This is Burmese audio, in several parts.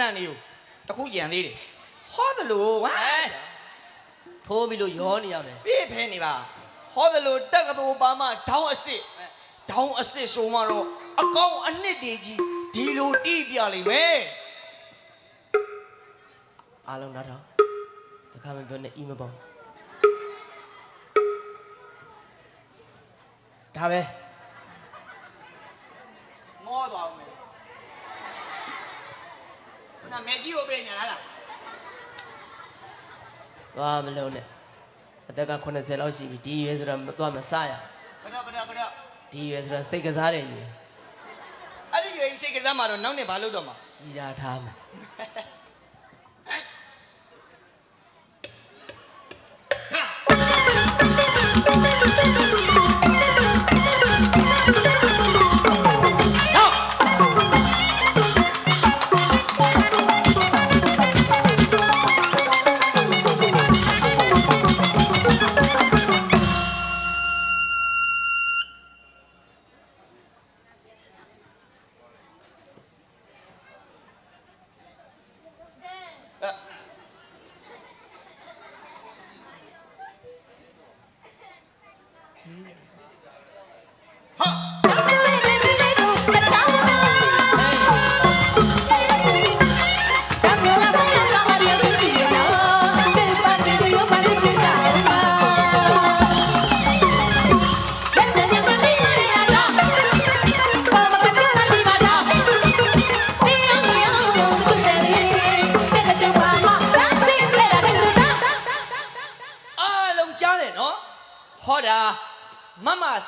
ဏလေးကိုတခုကြံသေးတယ်ဟောသလိုဝါထိုးပြီးလို့ရောနေရမယ်ပြည့်ဖဲနေပါဟောသလိုတက်ကတော်ပါမှဒေါင်းအစ်ဆိုမှတော့အကောင်အနှစ်တည်ကြီးဒီလိုတီးပြလိမ့်မယ်အားလုံးနားတော့စကားမပြောနဲ့အီမပေါဒါပဲမောသွားအောင်မယ်နာမေကြီးကိုပြင်ညာလားဘာမလုံးနဲ့အသက်က80လောက်ရှိပြီဒီရွယ်ဆိုတာသွားမစရဘယ်တော့ဒီရွယ်ဆိုတာစိတ်ကစားတယ်ရွယ်အဲ့ဒီရွယ်စိတ်ကစားမှာတော့နောက်နေ့ဘာလုပ်တော့မှာဤရာထားမှာ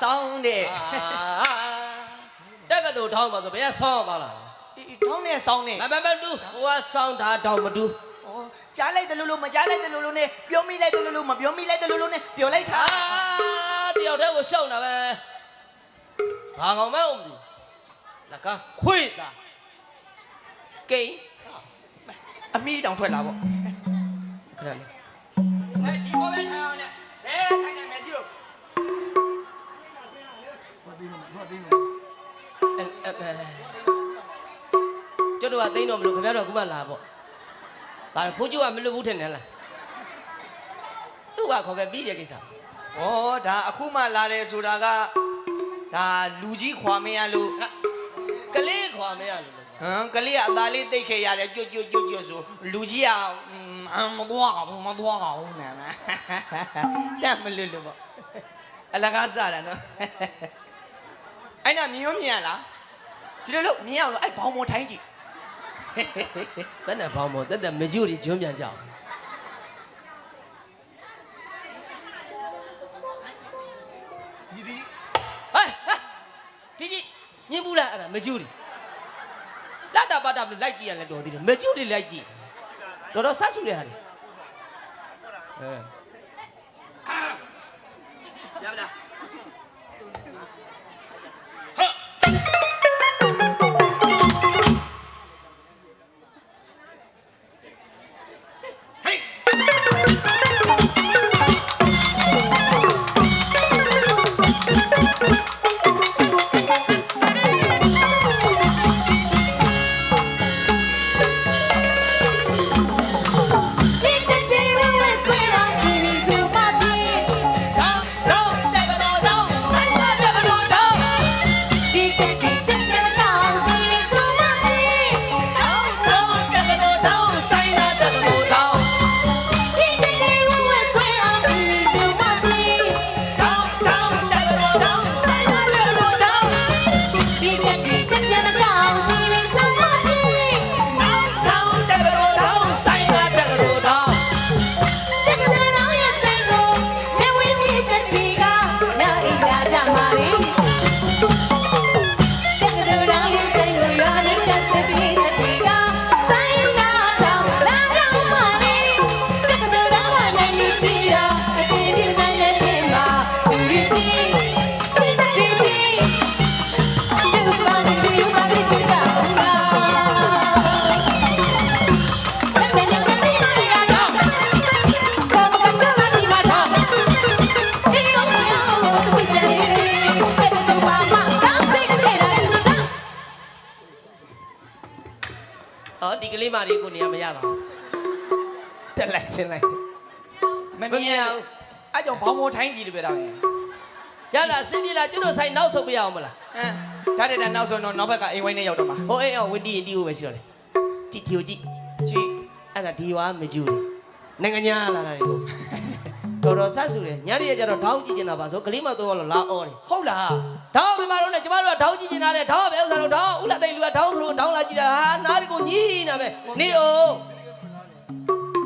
ဆောင်းတဲ့တက်ကတူထောင်းပါဆိုဘယ်ကဆောင်းပါလားထောင်းနဲ့ဆောင်းနဲ့မတူဟိုကဆောင်းတာတောင်မတူဩကြားလိုက်တယ်လို့မကြားလိုက်တယ်လို့နဲ့ပြောမိလိုက်တယ်လို့မပြောမိလိုက်တယ်လို့နဲ့ပြောလိုက်တာတယောက်တည်းကိုရှောက်တာပဲဘာကောင်မဲအောင်မသိလကခွေးတာကိန်းအမီးတောင်ထွက်လာပေါ့ခဏလေးဒီဘောပဲထားအောင်နဲ့ဘယ်ထိုင်နေမယ်ကြီးတို့ကျွတ်တော့သိန်းတော့မလို့ခင်ဗျားတို့ကခုမှလာပေါ့။ဒါဖိုးကျိုးကမလွတ်ဘူးထင်တယ်လား။သူ့ကခေါ်ခဲ့ပြီးတဲ့ကိစ္စ။ဩဒါအခုမှလာတယ်ဆိုတာကဒါလူကြီးခွာမရလို့ကလေးခွာမရလို့ကလေးကအသားလေးတိတ်ခဲ့ရတယ်ကြွတ်ဆိုလူကြီးကမသွားအောင်နာမတက်မလွတ်လို့ပေါ့အလကားစားတာနော်အဲ့နာမြင်ရောမြင်ရလားဒီလိုလို့မြင်အောင်လို့အဲ့ဘောင်မော်ထိုင်းကြည့်ဘယ်နဲ့ဘောင်မော်တက်မကြွတွေကျွန်းပြန်ကြအောင်ဒီဒီညင်းဘူးလားအဲ့ဒါမကြွတွေလာတာပါတာလိုက်ကြည့်ရလဲတော်သေးတယ်မကြွတွေလိုက်ကြည့်တော်ဆတ်ဆူတဲ့ဟာတွေရပါလားတ ဒီကလေးမလေးကိုနေရာမရပါဘူး တက်လိုက်ဆင်းလိုက်မမြင်အောင်အဲ့ကြောင့်ဘောင်းမောထိုင်းကြည့်လို့ပြောတာပဲ ရလားစင်ပြေလားကျွတ်တို့ဆိုင်နောက်ဆုတ်ပြရအောင်မလား ဟမ်ဒါတဲ့နောက်ဆိုတော့နောက်ဘက်ကအိမ်ဝိုင်းနဲ့ရောက်တော့မှာ ဟိုအေးအောင်ဝင်းတီးရင်တီးဖို့ပဲရှိတော့တယ်တီတီကိုကြည့် ကြည့် အဲ့ဒါဒီဝါမကျူတယ်နိုင်ငံညာလာတာတွေကိုတော်တော်ဆက်ဆူတယ်ညနေရကျတော့ထောင်းကြည့်နေတာပါဆိုကလေးမတော့လာအော်တယ် ဟုတ်လား ထောင်းပြမတော့နဲ့ကျမတို့ကထောင်းကြည့်နေတာတဲ့ထောင်းပဲဥစ္စာတော့ထောင်းဥလာသိလူကထောင်းဆိုလို့ထောင်းလာကြည့်တာဟာနားတွေကိုညည်းနေပဲနေအောင်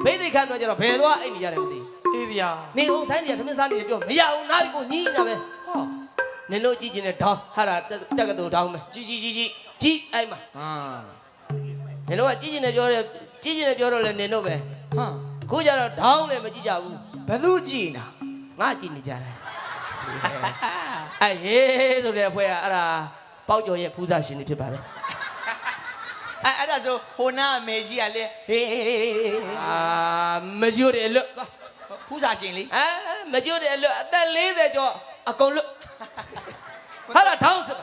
ဘိသိခန့်တော့ကျတော့ဘယ်သွားအိတ်နေကြတယ်မသိ အေးဗျာ နေအောင်ဆိုင်းစီကသမင်းစားနေတယ်ပြောမရဘူးနားတွေကိုညည်းနေပဲဟောနင်တို့ကြည့်ချင်တဲ့ထောင်းဟာတက်ကတူထောင်းမယ် ကြည့်ကြည့် ကြည့်အဲ့မှာ ဟာ နင်တို့ကကြည့်ချင်တယ်ပြောတယ်ကြည့်ချင်တယ်ပြောတော့လဲနင်တို့ပဲ ဟာ ခုကျတော့ထောင်းလည်းမကြည့်ကြဘူး ဘယ်သူကြည့်နာ ငါကြည့်နေကြတယ်အဲ့ဟေးဆိုတဲ့အဖွဲ့ကအဲ့ဒါပေါက်ကျော်ရဲ့ဖူးစာရှင်တွေဖြစ်ပါတယ် အဲ့ဒါဆိုဟိုနာအမေကြီးကလေဟေး အာမကြွတဲ့အလွတ် ဖူးစာရှင်လေ မကြွတဲ့အလွတ်အသက်40ကျော်အကုန်လွတ်ဟာလာထောင်းစစ်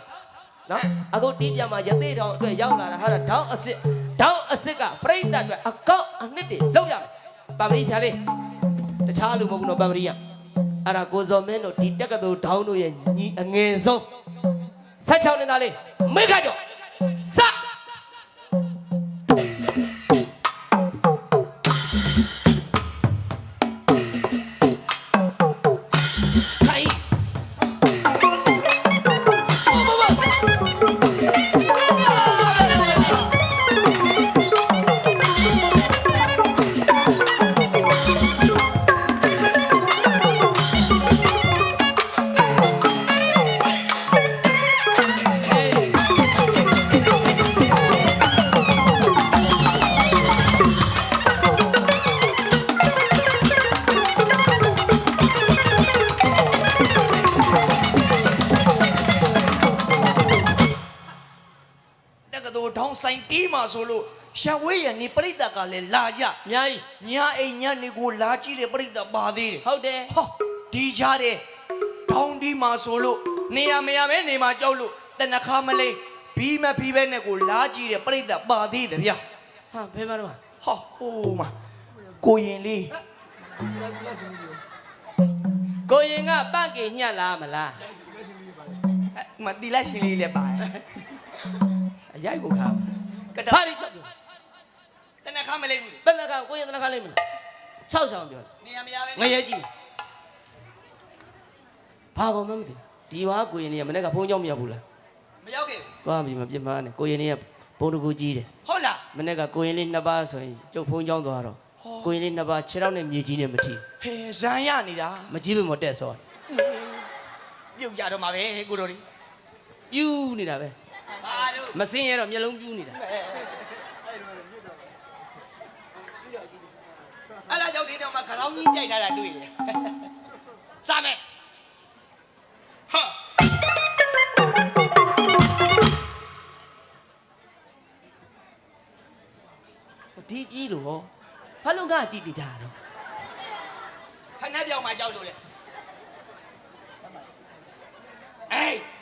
နော်အခုတီးပြမှာရသေးတောင်အတွက်ရောက်လာတာဟာလာထောင်းအစ်ကပြိတ္တအတွက်အကောင့်အနှစ်တွေလောက်ရမယ်ပပရိဆရာလေးတခြားလူမဟုတ်ဘူးနော်ပပရိယအဲ့ဒါကိုဇော်မင်းတို့ဒီတက်ကတူထောင်းတို့ရဲ့ညီအငယ်ဆုံး16နှစ်သားလေးမိခကျော်စဆိုင်တီးမှာဆိုလို့ရှံဝေးရနေပြိတ္တကလည်းလာရ အများကြီး ညာအိမ်ညနေကိုလာကြည့်တဲ့ပြိတ္တပါသေးတယ် ဟုတ်တယ် ဟောဒီကြတဲ့ထောင်းတီးမှာဆိုလို့နေရမရပဲနေမှာကြောက်လို့တနခါမလေးဘီမဖီးပဲနဲ့ကိုလာကြည့်တဲ့ပြိတ္တပါသေးတယ်ဗျာ ဟာဘယ်မှာတော့ ဟောဟိုမှာကိုရင်လေး ကိုရင်ကပန့်ကေညှက်လားမလား မတီလိုက်ရှင်လေးလည်းပါတယ် အရိုက်ကိုခါ ကတ ဘာလို့ချက်ပြော တနခါမလေးဘူး ဘယ်လကကိုရင်တလကလေးမလား6ဆောင်ပြော နေရမရပဲ ငရဲကြည့်ဘာကောင်မှမသိဒီဝါကိုရင်ကြီးကမနေ့ကဖုန်းကြောင်းမရောက်ဘူးလား မရောက်ခဲ့ သွားပြီမပြစ်မှားနဲ့ကိုရင်ကြီးကဘုံတကူကြီးတယ် ဟုတ်လား မနေ့ကကိုရင်လေး2ပါးဆိုရင်ကျုပ်ဖုန်းကြောင်းသွားတော့ကိုရင်လေး2ပါး6တော့နဲ့မြေကြီးနဲ့မထီ ဟဲဇန်ရနေတာ မကြီးပဲမတက်စော ပြုတ်ကြတော့မှာပဲကိုတော်ဒီ ပြူးနေတာပဲ ဘာတို့ မစင်းရတော့မျက်လုံးပြူးနေတာ အဲ့ဒါကြောင့်ဒီတော့မှခရောင်းကြီးကြိုက်ထားတာတွေ့တယ်စမယ်ဟာ ဒီကြီးလို့ဟောဘာလို့ကကြည့်နေကြတော့ ခဏပြောင်းမှကြောက်လို့လေအေး